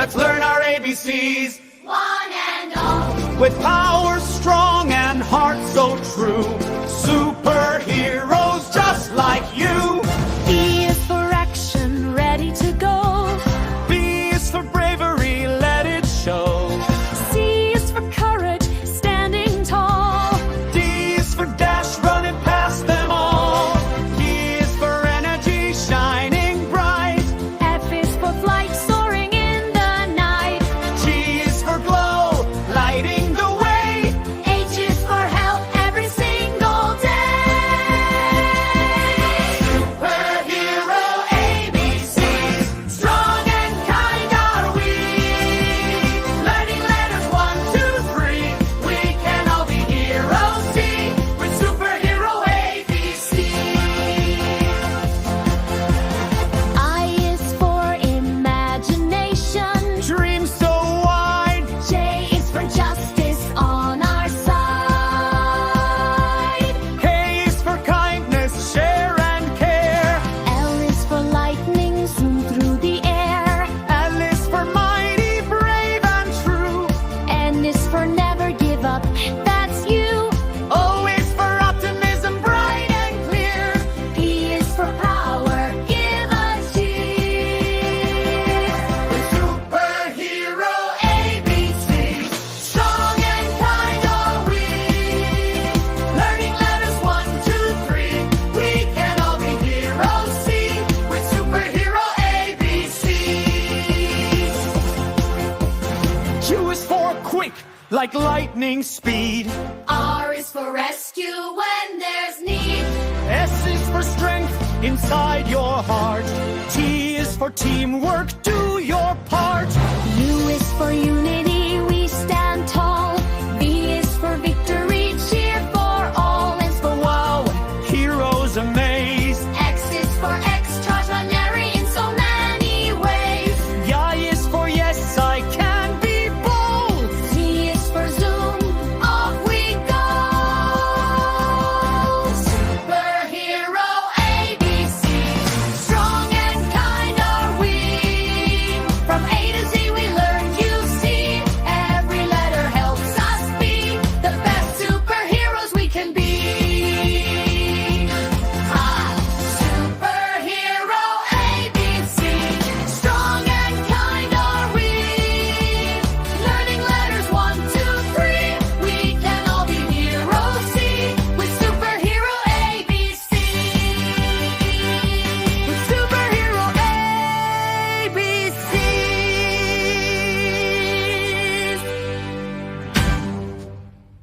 Let's learn our ABCs. One and all. With power strong and heart so true. Superheroes just like you. E is for action, ready to go. B is for bravery, let it show. C is for courage, standing tall. D is for dash, running past them all. E is for energy, shining bright. F is for flight, soaring in the night. G is for glow, lighting the way. H is for help every single day. Superhero ABCs, strong and kind are we. Learning letters 1, 2, 3, we can all be heroes. See, with superhero ABCs. I is for imagination. Dreams so wide. J is for justice on our side. K is for kindness, share and care. L is for lightning, zoom through the air. L is for mighty, brave and true. N is for never give up, that's you. O is for optimism, bright and clear. P is for power, give a cheer. Superhero ABCs, strong and kind are we. Learning letters 1, 2, 3, we can all be heroes. See, with superhero ABCs. Q is for quick, like lightning speed. R is for rescue when there's need. S is for strength inside your heart. T is for teamwork, do your part. U is for unity.